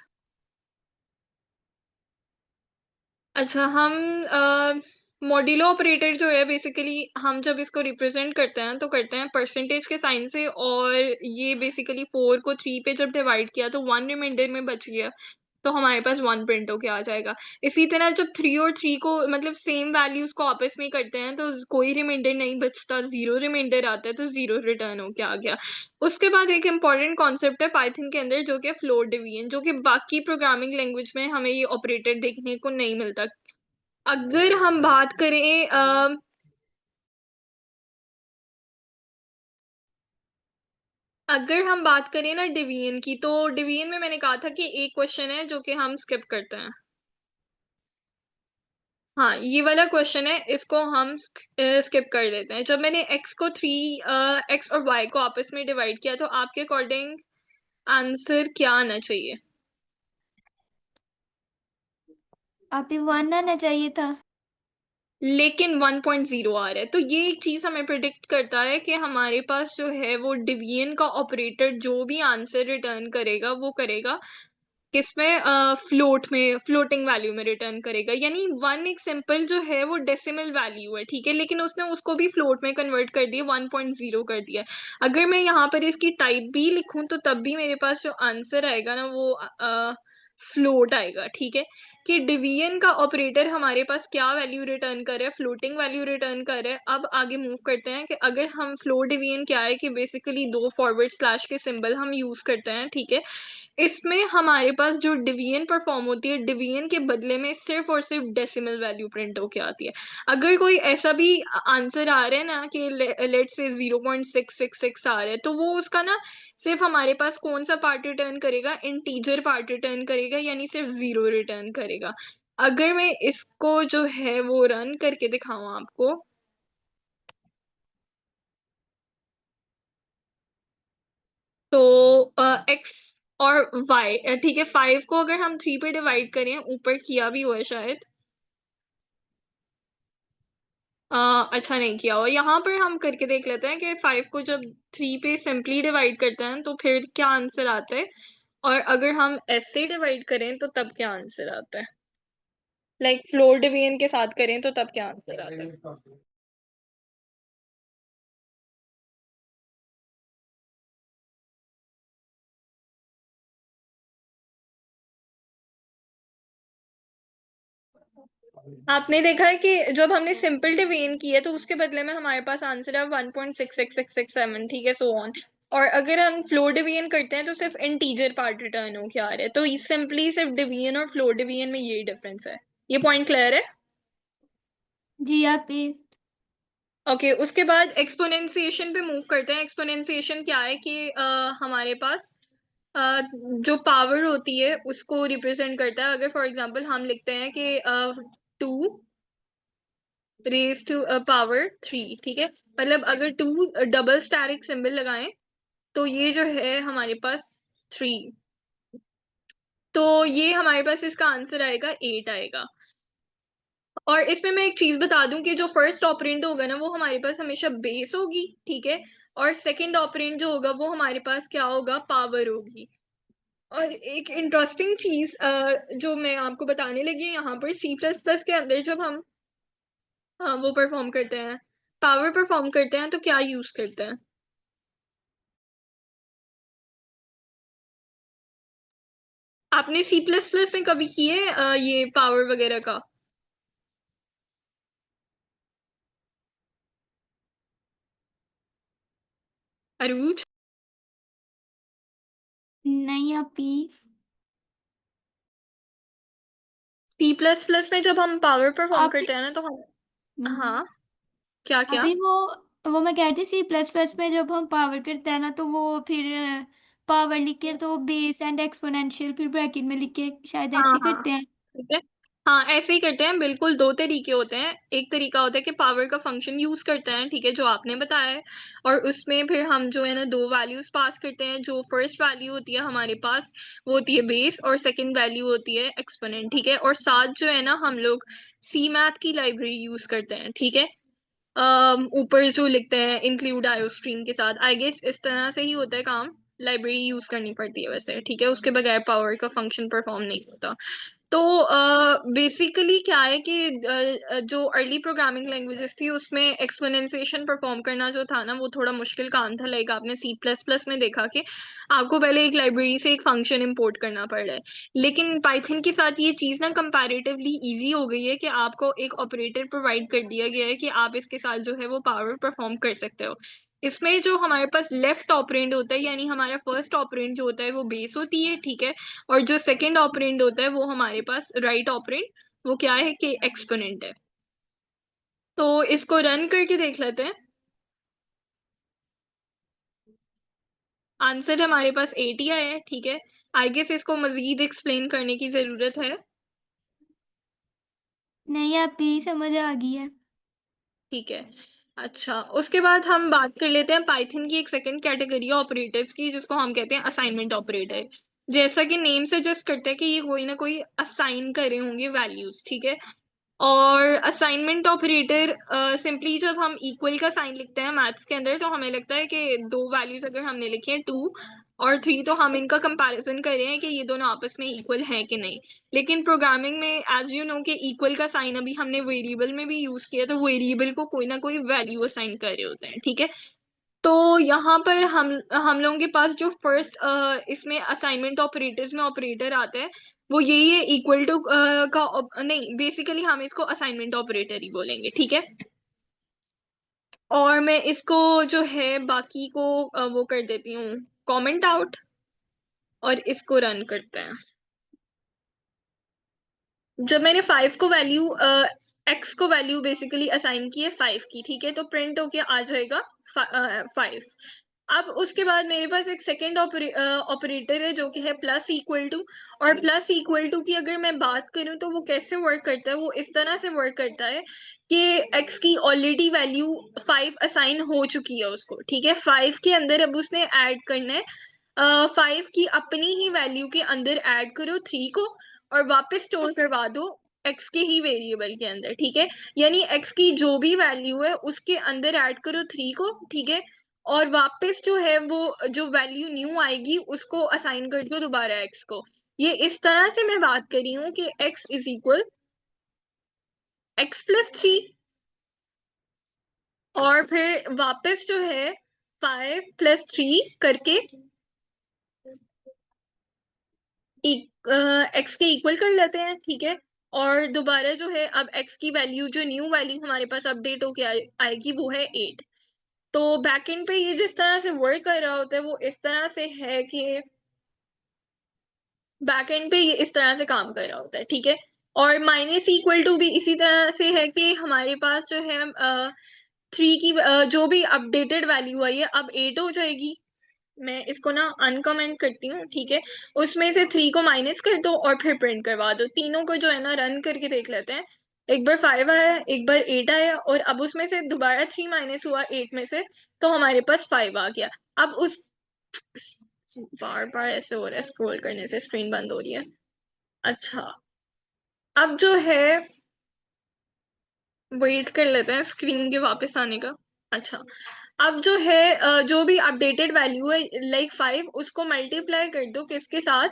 अच्छा, हम मॉड्यूलो ऑपरेटर जो है बेसिकली हम जब इसको रिप्रेजेंट करते हैं तो करते हैं परसेंटेज के साइन से। और ये बेसिकली 4 को 3 पे जब डिवाइड किया तो 1 रिमाइंडर में बच गया, तो हमारे पास 1 प्रिंट होके आ जाएगा। इसी तरह जब 3 और 3 को मतलब सेम वैल्यूज को आपस में करते हैं तो कोई रिमाइंडर नहीं बचता, 0 रिमाइंडर आता है, तो 0 रिटर्न होके आ गया। उसके बाद एक इम्पॉर्टेंट कॉन्सेप्ट है पाइथन के अंदर जो कि फ्लोट डिवीजन, जो कि बाकी प्रोग्रामिंग लैंग्वेज में हमें ये ऑपरेटर देखने को नहीं मिलता। अगर हम बात करें अगर हम बात करें ना डिवीजन की, तो डिवीजन में मैंने कहा था कि एक क्वेश्चन है जो कि हम स्किप करते हैं। हाँ, ये वाला क्वेश्चन है, इसको हम स्किप कर देते हैं। जब मैंने x को 3 x और y को आपस में डिवाइड किया तो आपके अकॉर्डिंग आंसर क्या आना चाहिए? अभी 1 आना चाहिए था। लेकिन 1.0 आ रहा है, तो ये एक चीज हमें प्रिडिक्ट करता है कि हमारे पास जो है वो डिवीजन का ऑपरेटर जो भी आंसर रिटर्न करेगा वो करेगा किसमें, फ्लोट में, फ्लोटिंग वैल्यू में रिटर्न करेगा। यानी 1 एक सिंपल जो है वो डेसिमल वैल्यू है, ठीक है, लेकिन उसने उसको भी फ्लोट में कन्वर्ट कर दिया, 1.0 कर दिया। अगर मैं यहाँ पर इसकी टाइप भी लिखूं तो तब भी मेरे पास जो आंसर आएगा ना वो फ्लोट आएगा, ठीक है। कि डिवीजन का ऑपरेटर हमारे पास क्या वैल्यू रिटर्न कर रहा है, फ्लोटिंग वैल्यू रिटर्न कर रहा है। अब आगे मूव करते हैं कि अगर हम फ्लोट डिवीजन क्या है, कि बेसिकली 2 फॉरवर्ड स्लैश के सिंबल हम यूज करते हैं, ठीक है। इसमें हमारे पास जो डिवीजन परफॉर्म होती है, डिवीजन के बदले में सिर्फ और सिर्फ डेसिमल वैल्यू प्रिंट होके आती है। अगर कोई ऐसा भी आंसर आ रहा है ना कि लेट से 0.666 आ रहा है, तो वो उसका ना सिर्फ हमारे पास कौन सा पार्ट रिटर्न करेगा, इंटीजर पार्ट रिटर्न करेगा, यानी सिर्फ 0 रिटर्न करेगा। अगर मैं इसको जो है वो रन करके दिखाऊं आपको, तो एक्स और वाई, ठीक है, 5 को अगर हम 3 पे डिवाइड करें, ऊपर किया भी हुआ है शायद, अच्छा नहीं किया हुआ, यहाँ पर हम करके देख लेते हैं कि 5 को जब 3 पे सिंपली डिवाइड करते हैं तो फिर क्या आंसर आता है, और अगर हम ऐसे डिवाइड करें तो तब क्या आंसर आता है, लाइक फ्लोर डिवीजन के साथ करें तो तब क्या आंसर आता है। आपने देखा है कि जब हमने सिंपल डिवीजन की है तो उसके बदले में हमारे पास आंसर है 1.66667, ठीक है, सो ऑन। और अगर हम फ्लोर डिवीजन करते हैं तो सिर्फ इंटीजर पार्ट रिटर्न हो के आ रहा है, तो सिंपली सिर्फ डिवीजन और फ्लोर डिवीजन में यही डिफरेंस है। ये पॉइंट क्लियर है? जी आप ये। ओके, उसके बाद एक्सपोनेंशिएशन पे मूव करते हैं। एक्सपोनेंशिएशन क्या है कि हमारे पास जो पावर होती है उसको रिप्रेजेंट करता है। अगर फॉर एग्जांपल हम लिखते हैं कि 2 रेज टू पावर 3, ठीक है, मतलब अगर 2 डबल स्टैरिक सिंबल लगाएं तो ये जो है हमारे पास 3, तो ये हमारे पास इसका आंसर आएगा 8 आएगा। और इसमें मैं एक चीज बता दूं कि जो फर्स्ट ऑपरेंड होगा ना वो हमारे पास हमेशा बेस होगी, ठीक है, और सेकंड ऑपरेंड जो होगा वो हमारे पास क्या होगा, पावर होगी। और एक इंटरेस्टिंग चीज जो मैं आपको बताने लगी यहाँ पर, सी प्लस प्लस के अंदर जब हम वो परफॉर्म करते हैं, पावर परफॉर्म करते हैं, तो क्या यूज करते हैं? आपने सी प्लस प्लस में कभी किए ये पावर वगैरह का? अरूज, नहीं आप ही। सी प्लस प्लस में जब हम पावर परफॉर्म आप करते हैं ना तो हम, हम्म, हाँ, क्या क्या? अभी वो मैं कह रही थी सी प्लस प्लस में जब हम पावर करते हैं ना तो वो फिर पावर लिख के तो बेस एंड एक्सपोनेंशियल फिर ब्रैकेट में लिख के शायद हाँ ऐसे ही हाँ, करते हैं। ठीक है, हाँ ऐसे ही करते हैं बिल्कुल। दो तरीके होते हैं, एक तरीका होता है कि पावर का फंक्शन यूज करते हैं, ठीक है, जो आपने बताया है, और उसमें फिर हम जो है ना दो वैल्यूज पास करते हैं। जो फर्स्ट वैल्यू होती है हमारे पास वो होती है बेस, और सेकंड वैल्यू होती है एक्सपोनेंट, ठीक है, और साथ जो है ना हम लोग सी मैथ की लाइब्रेरी यूज करते हैं, ठीक है। ऊपर जो लिखते हैं इंक्लूड आयोस्ट्रीम के साथ, आई गेस इस तरह से ही होता है काम। लाइब्रेरी यूज करनी पड़ती है वैसे, ठीक है, उसके बगैर पावर का फंक्शन परफॉर्म नहीं होता। तो बेसिकली क्या है कि जो अर्ली प्रोग्रामिंग लैंग्वेजेस थी उसमें एक्सपोनेंशिएशन परफॉर्म करना जो था ना वो थोड़ा मुश्किल काम था। लाइक आपने सी प्लस प्लस में देखा कि आपको पहले एक लाइब्रेरी से एक फंक्शन इंपोर्ट करना पड़ रहा है, लेकिन पाइथन के साथ ये चीज़ ना कंपैरेटिवली इजी हो गई है कि आपको एक ऑपरेटर प्रोवाइड कर दिया गया है कि आप इसके साथ जो है वो पावर परफॉर्म कर सकते हो। इसमें जो हमारे पास लेफ्ट ऑपरेंड होता है, यानी हमारा फर्स्ट ऑपरेंड जो होता है वो बेस होती है, ठीक है, और जो सेकंड ऑपरेंड होता है वो हमारे पास राइट ऑपरेंड, वो क्या है कि एक्सपोनेंट है। तो इसको रन करके देख लेते हैं। आंसर हमारे पास 8 ही आया है, ठीक है। आई गेस इसको मजीद एक्सप्लेन करने की जरूरत है? नहीं आप ही समझ आ गई है। ठीक है, अच्छा, उसके बाद हम बात कर लेते हैं पाइथन की एक सेकंड कैटेगरी ऑपरेटर्स की, जिसको हम कहते हैं असाइनमेंट ऑपरेटर। जैसा कि नेम सजेस्ट करते हैं कि ये कोई ना कोई असाइन करे होंगे वैल्यूज, ठीक है। और असाइनमेंट ऑपरेटर सिंपली जब हम इक्वल का साइन लिखते हैं मैथ्स के अंदर तो हमें लगता है कि दो वैल्यूज अगर हमने लिखी हैं 2 और 3, तो हम इनका कंपैरिजन कर रहे हैं कि ये दोनों आपस में इक्वल हैं कि नहीं। लेकिन प्रोग्रामिंग में एज यू नो कि इक्वल का साइन अभी हमने वेरिएबल में भी यूज किया, तो वेरिएबल को कोई ना कोई वैल्यू असाइन कर रहे होते हैं, ठीक है। तो यहाँ पर हम लोगों के पास जो फर्स्ट इसमें असाइनमेंट ऑपरेटर्स में ऑपरेटर आता है वो यही है, इक्वल टू का नहीं, बेसिकली हम इसको असाइनमेंट ऑपरेटर ही बोलेंगे, ठीक है। और मैं इसको जो है बाकी को वो कर देती हूँ कमेंट आउट, और इसको रन करते हैं। जब मैंने 5 को वैल्यू एक्स को वैल्यू बेसिकली असाइन की है 5 की, ठीक है, तो प्रिंट होके आ जाएगा 5। अब उसके बाद मेरे पास एक सेकेंड ऑपरेटर है जो कि है प्लस इक्वल टू। और प्लस इक्वल टू की अगर मैं बात करूं तो वो कैसे वर्क करता है, वो इस तरह से वर्क करता है कि एक्स की ऑलरेडी वैल्यू 5 असाइन हो चुकी है उसको, ठीक है, 5 के अंदर अब उसने ऐड करना है 5 की अपनी ही वैल्यू के अंदर ऐड करो 3 को, और वापस स्टोर करवा दो एक्स के ही वेरिएबल के अंदर, ठीक है। यानी एक्स की जो भी वैल्यू है उसके अंदर ऐड करो 3 को, ठीक है, और वापस जो है वो जो वैल्यू न्यू आएगी उसको असाइन कर दो दोबारा एक्स को। ये इस तरह से मैं बात कर रही हूँ कि एक्स इज इक्वल x+3, और फिर वापस जो है 5+3 करके एक्स के इक्वल कर लेते हैं, ठीक है। और दोबारा जो है अब x की वैल्यू, जो न्यू वैल्यू हमारे पास अपडेट होके आएगी वो है 8। तो बैकएंड पे ये जिस तरह से वर्क कर रहा होता है वो इस तरह से है कि बैकएंड पे ये इस तरह से काम कर रहा होता है, ठीक है। और माइनस इक्वल टू भी इसी तरह से है कि हमारे पास जो है 3 की जो भी अपडेटेड वैल्यू आई है अब 8 हो जाएगी। मैं इसको ना अनकमेंट करती हूँ, ठीक है। उसमें से 3 को माइनस कर दो और फिर प्रिंट करवा दो। तीनों को जो है ना रन करके देख लेते हैं। एक बार 5 आया, एक बार 8 आया, और अब उसमें से दोबारा 3 माइनस हुआ 8 में से, तो हमारे पास 5 आ गया। अब उस बार बार ऐसे हो रहा है, स्क्रॉल करने से स्क्रीन बंद हो रही है। अच्छा, अब जो है वेट कर लेते हैं स्क्रीन के वापस आने का। अच्छा, अब जो है जो भी अपडेटेड वैल्यू है लाइक 5, उसको मल्टीप्लाई कर दो किसके साथ,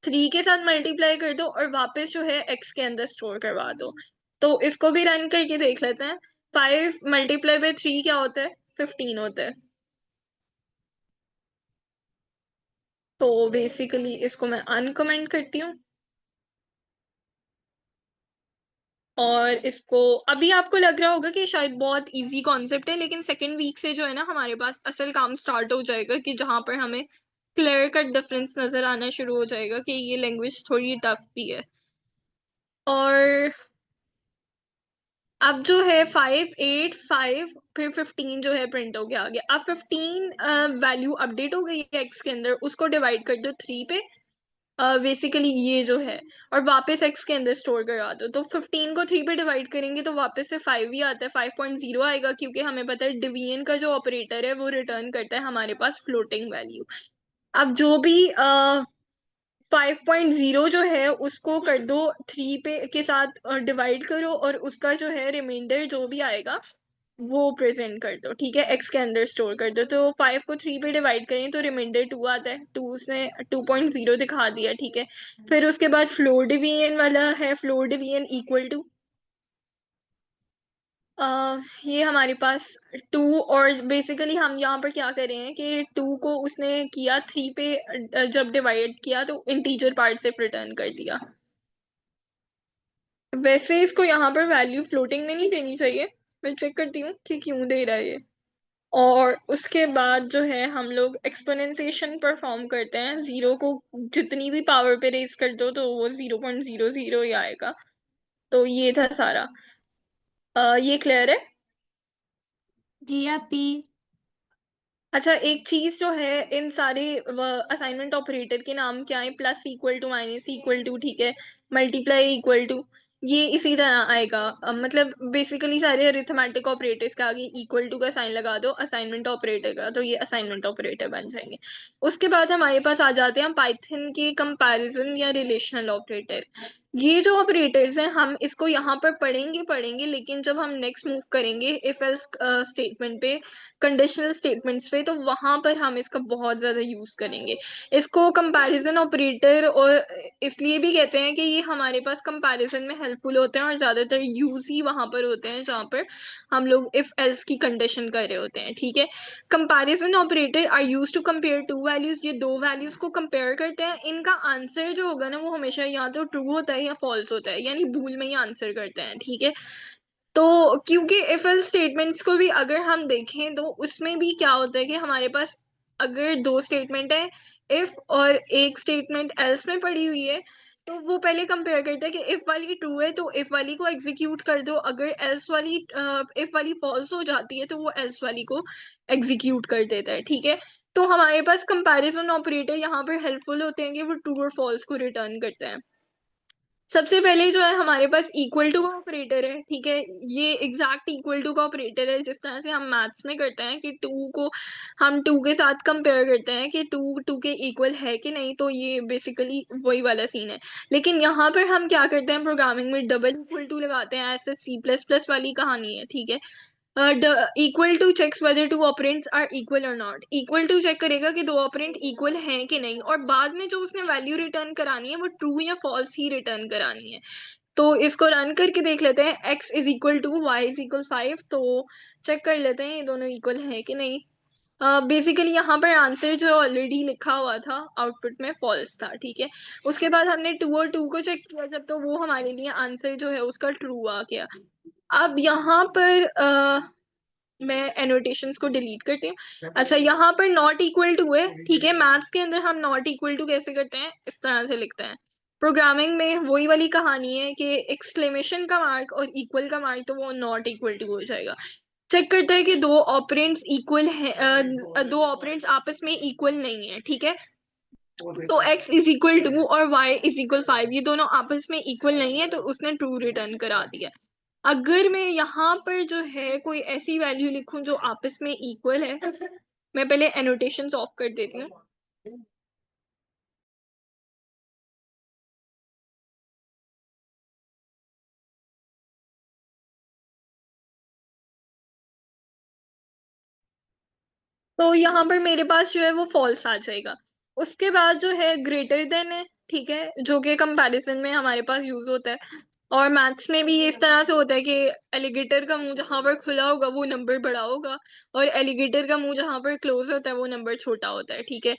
3 के साथ मल्टीप्लाई कर दो और वापस जो है x के अंदर स्टोर करवा दो। तो इसको भी रन करके देख लेते हैं। 5 मल्टीप्लाई बाय 3 क्या होता है, 15 होता है। तो बेसिकली इसको मैं अनकमेंट करती हूँ और इसको, अभी आपको लग रहा होगा कि शायद बहुत इजी कॉन्सेप्ट है, लेकिन सेकेंड वीक से जो है ना हमारे पास असल काम स्टार्ट हो जाएगा कि जहां पर हमें क्लियर कट डिफरेंस नजर आना शुरू हो जाएगा कि ये लैंग्वेज थोड़ी टफ भी है। और अब जो है 5 8 5 फिर 15 जो है प्रिंट हो गया आगे। अब 15 वैल्यू अपडेट हो गई है एक्स के अंदर, उसको डिवाइड कर दो 3 पे, बेसिकली ये जो है, और वापस x के अंदर स्टोर करा दो। तो 15 को 3 पे डिवाइड करेंगे तो वापस से 5 ही आता है, 5.0 आएगा, क्योंकि हमें पता है डिवीजन का जो ऑपरेटर है वो रिटर्न करता है हमारे पास फ्लोटिंग वैल्यू। अब जो भी 5.0 जो है उसको कर दो 3 पे के साथ डिवाइड करो, और उसका जो है रिमाइंडर जो भी आएगा वो प्रेजेंट कर दो, ठीक है, एक्स के अंदर स्टोर कर दो। तो 5 को 3 पे डिवाइड करें तो रिमाइंडर 2 आता है, 2 उसने 2.0 दिखा दिया, ठीक है। फिर उसके बाद फ्लोर डिवीजन वाला है, फ्लोर डिवीजन इक्वल टू ये हमारे पास 2, और बेसिकली हम यहाँ पर क्या कर रहे हैं कि 2 को उसने किया 3 पे, जब डिवाइड किया तो इंटीजर पार्ट से रिटर्न कर दिया। वैसे इसको यहाँ पर वैल्यू फ्लोटिंग में नहीं देनी चाहिए, मैं चेक करती हूँ कि क्यों दे रहा है ये। और उसके बाद जो है हम लोग एक्सपोनेंशिएशन परफॉर्म करते हैं, जीरो को जितनी भी पावर पे रेज कर दो तो वो 0.00 ही आएगा। तो ये था सारा। ये क्लियर है। जी आप भी। अच्छा, एक चीज जो है, इन सारे असाइनमेंट ऑपरेटर के नाम क्या है, plus equal to, minus equal to, ठीक है, मल्टीप्लाई इक्वल टू, ये इसी तरह आएगा। मतलब बेसिकली सारे अरिथमेटिक ऑपरेटर्स के आगे इक्वल टू का साइन लगा दो असाइनमेंट ऑपरेटर का, तो ये असाइनमेंट ऑपरेटर बन जाएंगे। उसके बाद हमारे पास आ जाते हैं पाइथन के कंपैरिजन या रिलेशनल ऑपरेटर। ये जो ऑपरेटर्स हैं हम इसको यहाँ पर पढ़ेंगे, लेकिन जब हम नेक्स्ट मूव करेंगे इफ एल्स स्टेटमेंट पे, कंडीशनल स्टेटमेंट्स पे, तो वहां पर हम इसका बहुत ज्यादा यूज करेंगे। इसको कंपैरिजन ऑपरेटर और इसलिए भी कहते हैं कि ये हमारे पास कंपैरिजन में हेल्पफुल होते हैं, और ज्यादातर यूज ही वहां पर होते हैं जहाँ पर हम लोग इफ एल्स की कंडीशन कर रहे होते हैं, ठीक है। Comparison operator are use to compare two values, ये दो वैल्यूज को कंपेयर करते हैं। इनका आंसर जो होगा ना वो हमेशा या तो ट्रू होता है या फॉल्स होता है, यानी भूल में ही आंसर करते हैं, ठीक है। तो क्योंकि इफ एल्स स्टेटमेंट्स को भी अगर हम देखें तो उसमें भी क्या होता है कि हमारे पास अगर दो स्टेटमेंट है इफ, और एक स्टेटमेंट एल्स में पड़ी हुई है, तो वो पहले कंपेयर करता है कि इफ वाली ट्रू है तो इफ वाली को एग्जीक्यूट कर दो, अगर एल्स वाली इफ वाली फॉल्स हो जाती है तो वो एल्स वाली को एग्जीक्यूट कर देता है, ठीक है। तो हमारे पास कंपैरिजन ऑपरेटर यहाँ पर हेल्पफुल होते हैं कि वो ट्रू और फॉल्स को रिटर्न करते हैं। सबसे पहले जो है हमारे पास इक्वल टू का ऑपरेटर है, ठीक है। ये एग्जैक्ट इक्वल टू का ऑपरेटर है, जिस तरह से हम मैथ्स में करते हैं कि टू को हम टू के साथ कंपेयर करते हैं कि टू टू के इक्वल है कि नहीं, तो ये बेसिकली वही वाला सीन है। लेकिन यहाँ पर हम क्या करते हैं, प्रोग्रामिंग में डबल इक्वल टू लगाते हैं, ऐसे C++ वाली कहानी है, ठीक है। Equal to checks whether two operands are equal और नॉट। इक्वल टू चेक करेगा कि दो ऑपरेंड इक्वल हैं कि नहीं, और बाद में जो उसने वैल्यू रिटर्न करानी है वो ट्रू या फॉल्स ही रिटर्न करानी है। तो इसको रन करके देख लेते हैं, x is equal to Y is equal 5, तो चेक कर लेते हैं ये दोनों इक्वल हैं कि नहीं। बेसिकली यहाँ पर आंसर जो ऑलरेडी लिखा हुआ था आउटपुट में फॉल्स था, ठीक है। उसके बाद हमने 2 और 2 को चेक किया जब, तो वो हमारे लिए आंसर जो है उसका ट्रू आ गया। अब यहाँ पर मैं एनोटेशंस को डिलीट करती हूँ। अच्छा, यहाँ पर नॉट इक्वल टू है, ठीक है। मैथ्स के अंदर हम नॉट इक्वल टू कैसे करते हैं, इस तरह से लिखते हैं। प्रोग्रामिंग में वही वाली कहानी है कि एक्सक्लेमेशन का मार्क और इक्वल का मार्क, तो वो नॉट इक्वल टू हो जाएगा। चेक करता है कि दो ऑपरेंड्स इक्वल हैं, दो ऑपरेंड्स आपस में इक्वल नहीं है, ठीक है। तो x इज इक्वल टू और y इज इक्वल 5, ये दोनों आपस में इक्वल नहीं है, तो उसने ट्रू रिटर्न करा दिया। अगर मैं यहाँ पर जो है कोई ऐसी वैल्यू लिखूं जो आपस में इक्वल है, मैं पहले एनोटेशंस ऑफ कर देती हूँ। तो यहाँ पर मेरे पास जो है वो फॉल्स आ जाएगा। उसके बाद जो है ग्रेटर देन है, ठीक है, जो कि कंपैरिजन में हमारे पास यूज होता है। और मैथ्स में भी ये इस तरह से होता है कि एलिगेटर का मुंह जहां पर खुला होगा वो नंबर बड़ा होगा, और एलिगेटर का मुंह जहां पर क्लोज होता है वो नंबर छोटा होता है, ठीक है।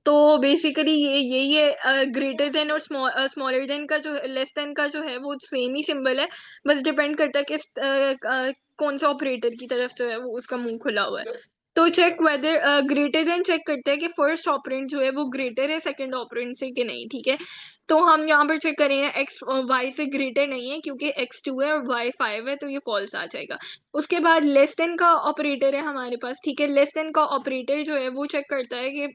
तो बेसिकली ये यही है। ग्रेटर देन और स्मॉलर देन का जो लेस देन का जो है वो सेम ही सिंबल है, बस डिपेंड करता है कि कौन सा ऑपरेटर की तरफ जो है वो उसका मुंह खुला हुआ है। तो check whether greater than check करते हैं कि फर्स्ट ऑपरेंड जो है वो ग्रेटर है सेकंड ऑपरेंड से कि नहीं, ठीक है। तो हम यहाँ पर चेक करेंगे x y से ग्रेटर नहीं है, क्योंकि x 2 है और y 5 है, तो ये फॉल्स आ जाएगा। उसके बाद लेस देन का ऑपरेटर है हमारे पास, ठीक है। लेस देन का ऑपरेटर जो है वो चेक करता है कि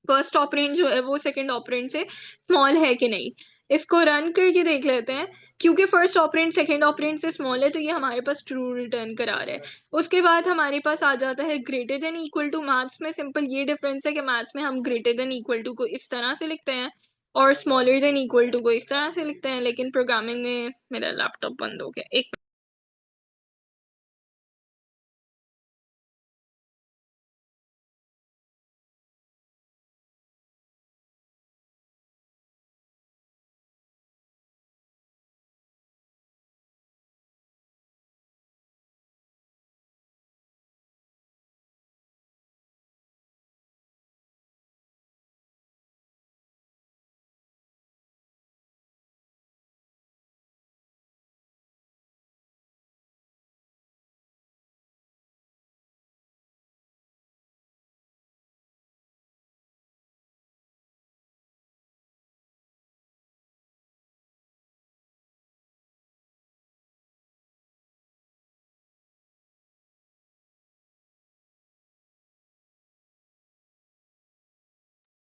फर्स्ट ऑपरेंड जो है वो सेकंड ऑपरेंड से स्मॉल है कि नहीं। इसको रन करके देख लेते हैं। क्योंकि फर्स्ट ऑपरेंड सेकंड ऑपरेंड से स्मॉल है, तो ये हमारे पास ट्रू रिटर्न करा रहा है। उसके बाद हमारे पास आ जाता है greater than equal to. Maths में सिंपल ये डिफरेंस है कि मैथ्स में हम ग्रेटर देन इक्वल टू को इस तरह से लिखते हैं और स्मॉलर देन इक्वल टू को इस तरह से लिखते हैं, लेकिन प्रोग्रामिंग में मेरा लैपटॉप बंद हो गया, एक।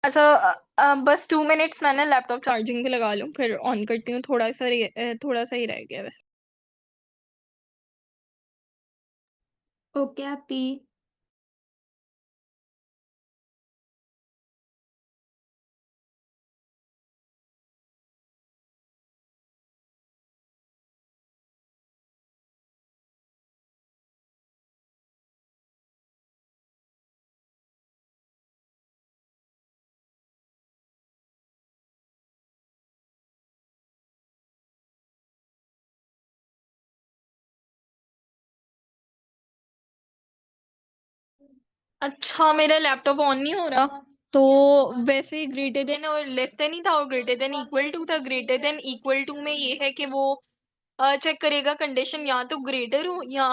बस 2 मिनट्स मैंने लैपटॉप चार्जिंग पे लगा लूँ, फिर ऑन करती हूँ। थोड़ा सा ही रह गया बस। ओके आपी। अच्छा, मेरा लैपटॉप ऑन नहीं हो रहा। तो वैसे ही ग्रेटर देन और लेस देन ही था, और ग्रेटर देन इक्वल टू था। ग्रेटर देन इक्वल टू में ये है कि वो चेक करेगा कंडीशन या तो ग्रेटर हो या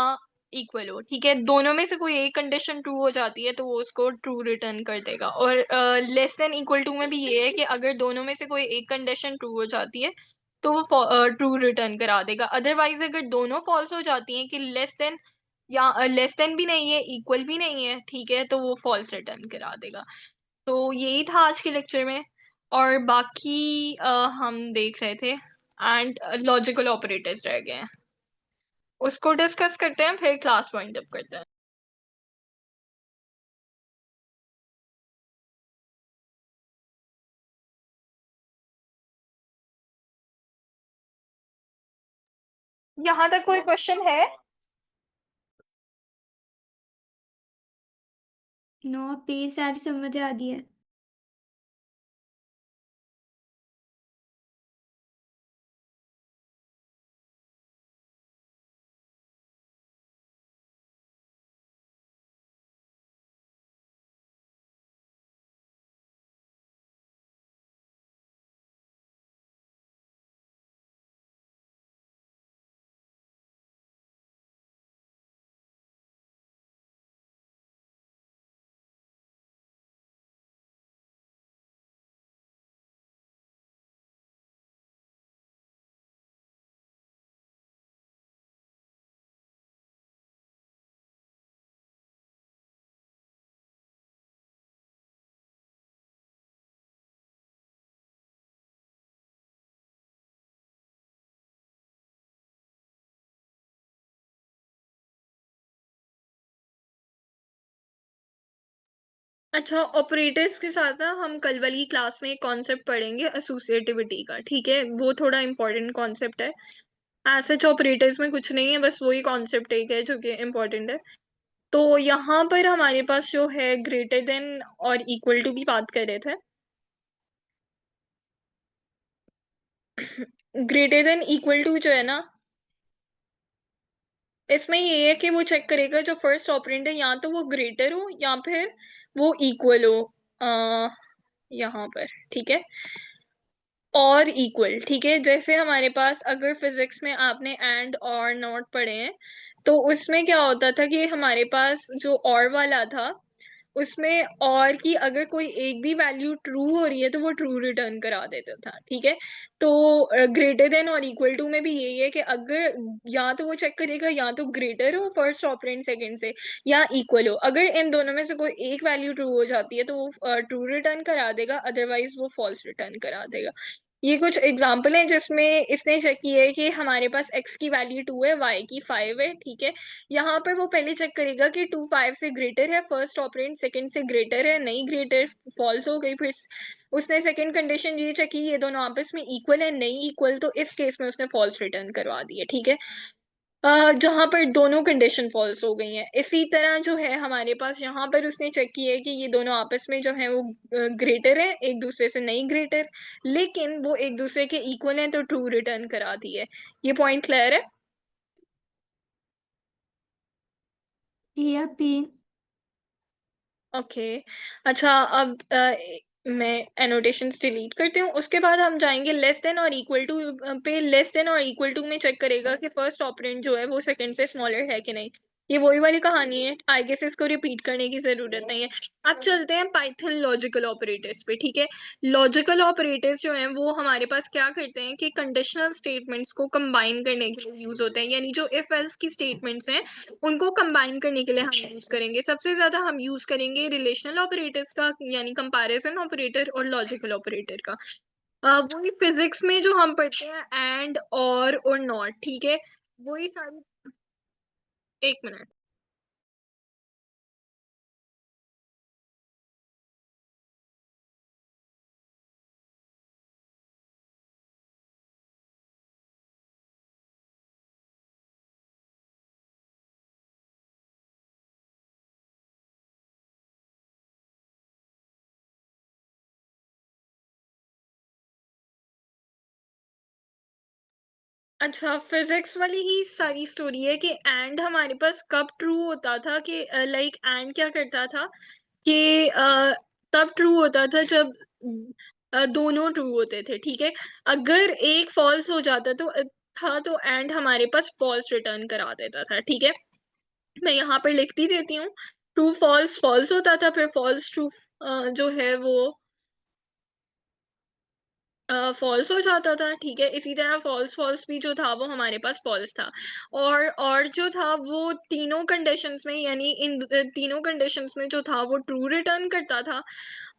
इक्वल हो, ठीक है। दोनों में से कोई एक कंडीशन ट्रू हो जाती है तो वो उसको ट्रू रिटर्न कर देगा। और लेस देन इक्वल टू में भी ये है कि अगर दोनों में से कोई एक कंडीशन ट्रू हो जाती है तो वो ट्रू रिटर्न करा देगा। अदरवाइज अगर दोनों फॉल्स हो जाती हैं कि लेस देन या लेस देन भी नहीं है इक्वल भी नहीं है, ठीक है, तो वो फॉल्स रिटर्न करा देगा। तो यही था आज के लेक्चर में। और बाकी हम देख रहे थे एंड लॉजिकल ऑपरेटर्स रह गए हैं, उसको डिस्कस करते हैं, फिर क्लास वाइंड अप करते हैं। यहाँ तक कोई क्वेश्चन है? नो आपी, सारी समझ आ गई है। अच्छा, ऑपरेटर्स के साथ ना हम कल वाली क्लास में एक कॉन्सेप्ट पढ़ेंगे एसोसिएटिविटी का, ठीक है? वो थोड़ा इंपॉर्टेंट कॉन्सेप्ट है। सच ऑपरेटर्स में कुछ नहीं है, बस वही कॉन्सेप्ट एक है जो कि इम्पोर्टेंट है। तो यहाँ पर हमारे पास जो है ग्रेटर देन और इक्वल टू की बात कर रहे थे। ग्रेटर देन इक्वल टू जो है ना, इसमें ये है कि वो चेक करेगा जो फर्स्ट ऑपरेंड है या तो वो ग्रेटर हो या फिर वो इक्वल हो, आ, यहाँ पर, ठीक है? और इक्वल, ठीक है? जैसे हमारे पास अगर फिजिक्स में आपने एंड और नॉट पढ़े हैं, तो उसमें क्या होता था कि हमारे पास जो और वाला था, उसमें और की अगर कोई एक भी वैल्यू ट्रू हो रही है तो वो ट्रू रिटर्न करा देता था, ठीक है? तो ग्रेटर देन और इक्वल टू में भी यही है कि अगर या तो वो चेक करेगा या तो ग्रेटर हो फर्स्ट ऑपरेंड सेकंड से या इक्वल हो। अगर इन दोनों में से कोई एक वैल्यू ट्रू हो जाती है तो वो ट्रू रिटर्न करा देगा, अदरवाइज वो फॉल्स रिटर्न करा देगा। ये कुछ एग्जाम्पल हैं जिसमें इसने चेक किया है कि हमारे पास x की वैल्यू 2 है, y की 5 है, ठीक है? यहाँ पर वो पहले चेक करेगा कि 2 5 से ग्रेटर है, फर्स्ट ऑपरेंड सेकंड से ग्रेटर है, नहीं ग्रेटर, फॉल्स हो गई। फिर उसने सेकंड कंडीशन ये चेक की ये दोनों आपस में इक्वल है, नहीं इक्वल, तो इस केस में उसने फॉल्स रिटर्न करवा दी है, ठीक है? जहां पर दोनों कंडीशन फॉल्स हो गई हैं। इसी तरह जो है हमारे पास यहाँ पर उसने चेक किया है कि ये दोनों आपस में जो है वो ग्रेटर है, एक दूसरे से नहीं ग्रेटर, लेकिन वो एक दूसरे के इक्वल हैं, तो ट्रू रिटर्न करा दी है। ये पॉइंट क्लियर है? जी अपी। ओके। अच्छा, अब मैं एनोटेशंस डिलीट करती हूँ। उसके बाद हम जाएंगे लेस देन और इक्वल टू पे। लेस देन और इक्वल टू में चेक करेगा कि फर्स्ट ऑपरेंड जो है वो सेकंड से स्मॉलर है कि नहीं। ये वही वाली कहानी है, आई गेस इसको रिपीट करने की जरूरत नहीं है। अब चलते हैं पाइथन लॉजिकल ऑपरेटर्स पे, ठीक है? लॉजिकल ऑपरेटर्स जो हैं वो हमारे पास क्या करते हैं कि कंडीशनल स्टेटमेंट्स को कंबाइन करने के लिए यूज होते हैं, यानी जो इफ एल्स की स्टेटमेंट्स हैं उनको कंबाइन करने के लिए हम यूज करेंगे। सबसे ज्यादा हम यूज करेंगे रिलेशनल ऑपरेटर्स का, यानी कंपैरिजन ऑपरेटर और लॉजिकल ऑपरेटर का। वही फिजिक्स में जो हम पढ़ते हैं एंड और नॉट, ठीक है? वही सारी, एक मिनट। अच्छा, फिजिक्स वाली ही सारी स्टोरी है कि एंड हमारे पास कब ट्रू होता था कि लाइक एंड क्या करता था कि तब ट्रू होता था जब दोनों ट्रू होते थे, ठीक है? अगर एक फॉल्स हो जाता तो एंड हमारे पास फॉल्स रिटर्न करा देता था, ठीक है? मैं यहाँ पर लिख भी देती हूँ। ट्रू फॉल्स फॉल्स होता था, फिर फॉल्स ट्रू जो है वो फॉल्स हो जाता था, ठीक है? इसी तरह फॉल्स फॉल्स भी जो था वो हमारे पास फॉल्स था। और जो था वो तीनों कंडीशंस में, यानी इन तीनों कंडीशंस में जो था वो ट्रू रिटर्न करता था,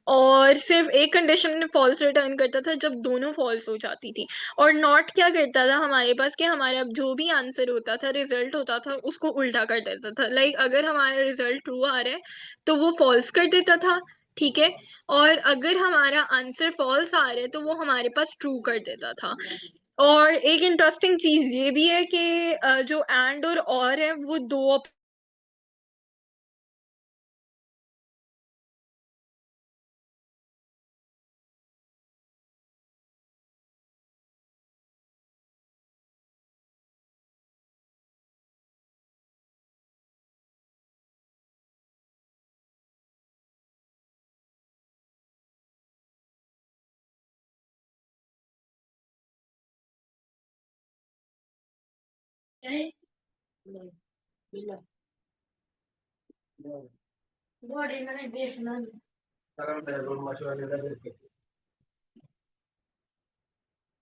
और सिर्फ एक कंडीशन में फॉल्स रिटर्न करता था जब दोनों फॉल्स हो जाती थी। और नॉट क्या करता था हमारे पास कि हमारा जो भी आंसर होता था, रिजल्ट होता था, उसको उल्टा कर देता था। लाइक अगर हमारा रिजल्ट ट्रू आ रहा है तो वो फॉल्स कर देता था, ठीक है? और अगर हमारा आंसर फॉल्स आ रहा है तो वो हमारे पास ट्रू कर देता था। और एक इंटरेस्टिंग चीज ये भी है कि जो एंड और है वो दो।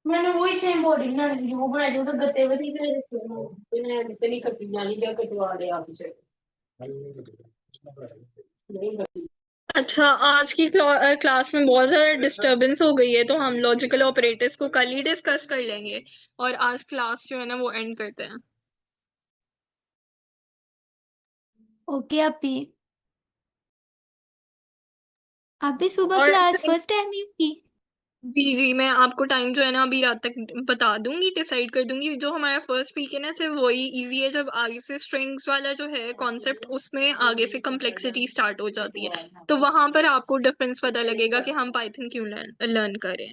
मैंने वही सेम बॉडी बना ली, वो बनाई थी, तो गत्ते बनी फिर मैंने इतनी कटी जानी क्या कटवा दे आपसे। अच्छा, आज की क्लास में बहुत ज़्यादा डिस्टरबेंस हो गई है, तो हम लॉजिकल ऑपरेटर्स को कल ही डिस्कस कर लेंगे, और आज क्लास जो है ना वो एंड करते हैं। ओके अपी। आप भी सुबह और क्लास फर्स्ट टाइम ही की? जी जी, मैं आपको टाइम जो है ना अभी रात तक बता दूंगी, डिसाइड कर दूंगी। जो हमारा फर्स्ट वीक है ना सिर्फ वही इजी है, जब आगे से स्ट्रिंग्स वाला जो है कॉन्सेप्ट उसमें आगे से कम्प्लेक्सिटी स्टार्ट हो जाती है, तो वहां पर आपको डिफरेंस पता लगेगा कि हम पाइथन क्यों लर्न करें।